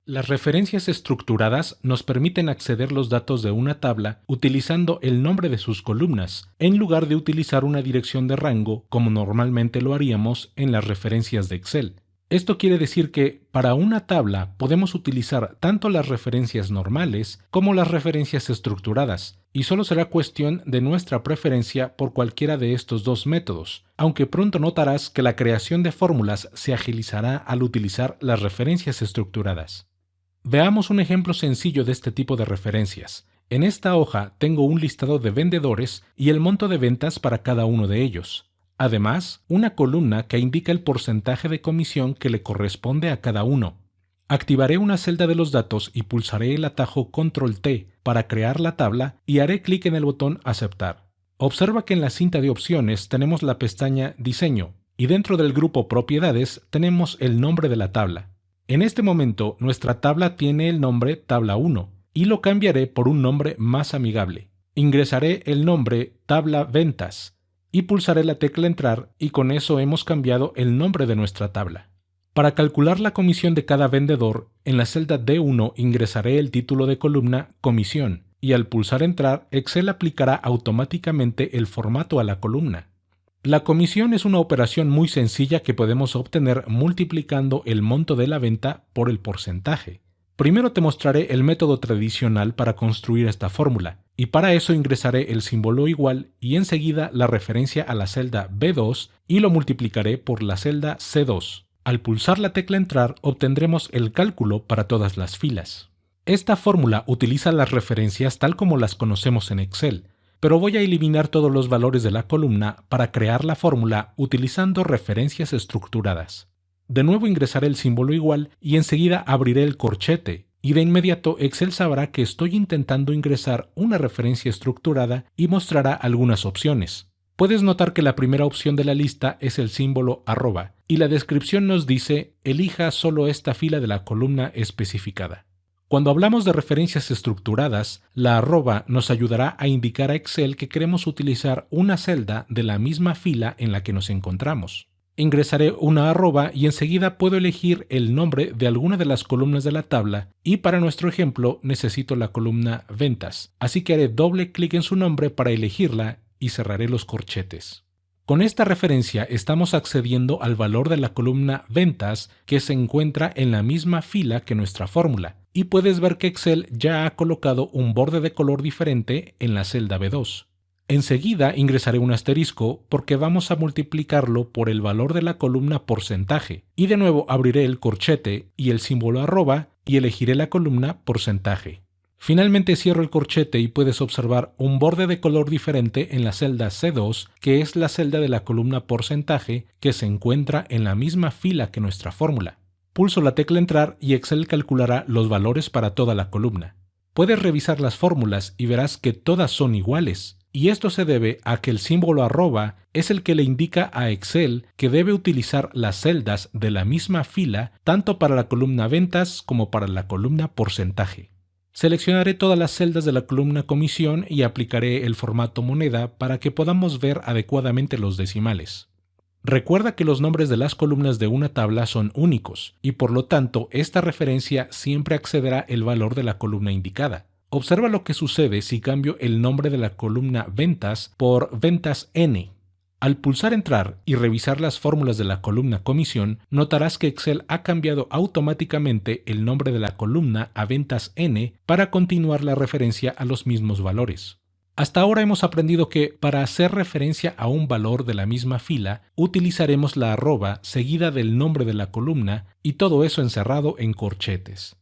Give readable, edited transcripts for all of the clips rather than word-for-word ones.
Las referencias estructuradas nos permiten acceder los datos de una tabla utilizando el nombre de sus columnas, en lugar de utilizar una dirección de rango como normalmente lo haríamos en las referencias de Excel. Esto quiere decir que, para una tabla, podemos utilizar tanto las referencias normales como las referencias estructuradas, y solo será cuestión de nuestra preferencia por cualquiera de estos dos métodos, aunque pronto notarás que la creación de fórmulas se agilizará al utilizar las referencias estructuradas. Veamos un ejemplo sencillo de este tipo de referencias. En esta hoja tengo un listado de vendedores y el monto de ventas para cada uno de ellos. Además, una columna que indica el porcentaje de comisión que le corresponde a cada uno. Activaré una celda de los datos y pulsaré el atajo Control T para crear la tabla y haré clic en el botón Aceptar. Observa que en la cinta de opciones tenemos la pestaña Diseño y dentro del grupo Propiedades tenemos el nombre de la tabla. En este momento, nuestra tabla tiene el nombre Tabla 1 y lo cambiaré por un nombre más amigable. Ingresaré el nombre Tabla Ventas y pulsaré la tecla Entrar y con eso hemos cambiado el nombre de nuestra tabla. Para calcular la comisión de cada vendedor, en la celda D1 ingresaré el título de columna Comisión y al pulsar Entrar, Excel aplicará automáticamente el formato a la columna. La comisión es una operación muy sencilla que podemos obtener multiplicando el monto de la venta por el porcentaje. Primero te mostraré el método tradicional para construir esta fórmula, y para eso ingresaré el símbolo igual y enseguida la referencia a la celda B2 y lo multiplicaré por la celda C2. Al pulsar la tecla Entrar obtendremos el cálculo para todas las filas. Esta fórmula utiliza las referencias tal como las conocemos en Excel, pero voy a eliminar todos los valores de la columna para crear la fórmula utilizando referencias estructuradas. De nuevo ingresaré el símbolo igual y enseguida abriré el corchete, y de inmediato Excel sabrá que estoy intentando ingresar una referencia estructurada y mostrará algunas opciones. Puedes notar que la primera opción de la lista es el símbolo arroba, y la descripción nos dice elija solo esta fila de la columna especificada. Cuando hablamos de referencias estructuradas, la arroba nos ayudará a indicar a Excel que queremos utilizar una celda de la misma fila en la que nos encontramos. Ingresaré una arroba y enseguida puedo elegir el nombre de alguna de las columnas de la tabla y para nuestro ejemplo necesito la columna Ventas, así que haré doble clic en su nombre para elegirla y cerraré los corchetes. Con esta referencia estamos accediendo al valor de la columna Ventas que se encuentra en la misma fila que nuestra fórmula, y puedes ver que Excel ya ha colocado un borde de color diferente en la celda B2. Enseguida ingresaré un asterisco porque vamos a multiplicarlo por el valor de la columna porcentaje, y de nuevo abriré el corchete y el símbolo arroba y elegiré la columna porcentaje. Finalmente cierro el corchete y puedes observar un borde de color diferente en la celda C2, que es la celda de la columna porcentaje que se encuentra en la misma fila que nuestra fórmula. Pulso la tecla Entrar y Excel calculará los valores para toda la columna. Puedes revisar las fórmulas y verás que todas son iguales, y esto se debe a que el símbolo arroba es el que le indica a Excel que debe utilizar las celdas de la misma fila tanto para la columna Ventas como para la columna porcentaje. Seleccionaré todas las celdas de la columna Comisión y aplicaré el formato moneda para que podamos ver adecuadamente los decimales. Recuerda que los nombres de las columnas de una tabla son únicos y por lo tanto esta referencia siempre accederá el valor de la columna indicada. Observa lo que sucede si cambio el nombre de la columna Ventas por Ventas N. Al pulsar Entrar y revisar las fórmulas de la columna Comisión, notarás que Excel ha cambiado automáticamente el nombre de la columna a Ventas N para continuar la referencia a los mismos valores. Hasta ahora hemos aprendido que, para hacer referencia a un valor de la misma fila, utilizaremos la arroba seguida del nombre de la columna y todo eso encerrado en corchetes.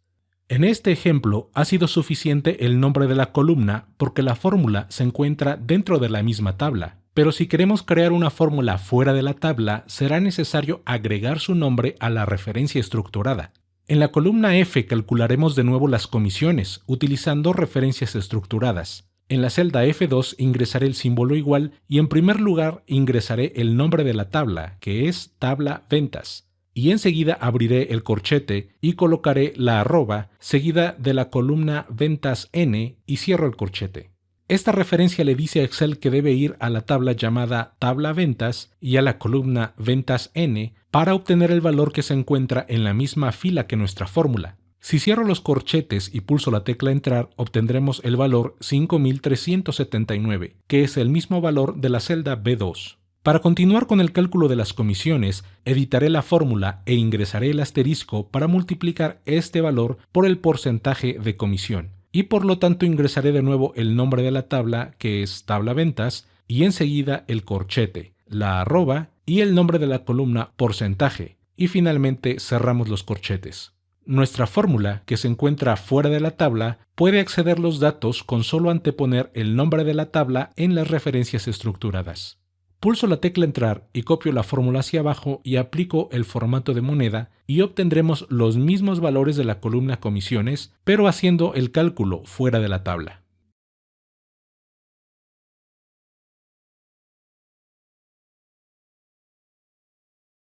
En este ejemplo ha sido suficiente el nombre de la columna porque la fórmula se encuentra dentro de la misma tabla. Pero si queremos crear una fórmula fuera de la tabla, será necesario agregar su nombre a la referencia estructurada. En la columna F calcularemos de nuevo las comisiones, utilizando referencias estructuradas. En la celda F2 ingresaré el símbolo igual y en primer lugar ingresaré el nombre de la tabla, que es Tabla Ventas. Y enseguida abriré el corchete y colocaré la arroba seguida de la columna Ventas N y cierro el corchete. Esta referencia le dice a Excel que debe ir a la tabla llamada Tabla Ventas y a la columna Ventas N para obtener el valor que se encuentra en la misma fila que nuestra fórmula. Si cierro los corchetes y pulso la tecla Entrar, obtendremos el valor 5379, que es el mismo valor de la celda B2. Para continuar con el cálculo de las comisiones, editaré la fórmula e ingresaré el asterisco para multiplicar este valor por el porcentaje de comisión. Y por lo tanto ingresaré de nuevo el nombre de la tabla, que es tabla ventas, y enseguida el corchete, la arroba y el nombre de la columna porcentaje. Y finalmente cerramos los corchetes. Nuestra fórmula, que se encuentra fuera de la tabla, puede acceder los datos con solo anteponer el nombre de la tabla en las referencias estructuradas. Pulso la tecla Entrar y copio la fórmula hacia abajo y aplico el formato de moneda y obtendremos los mismos valores de la columna comisiones, pero haciendo el cálculo fuera de la tabla.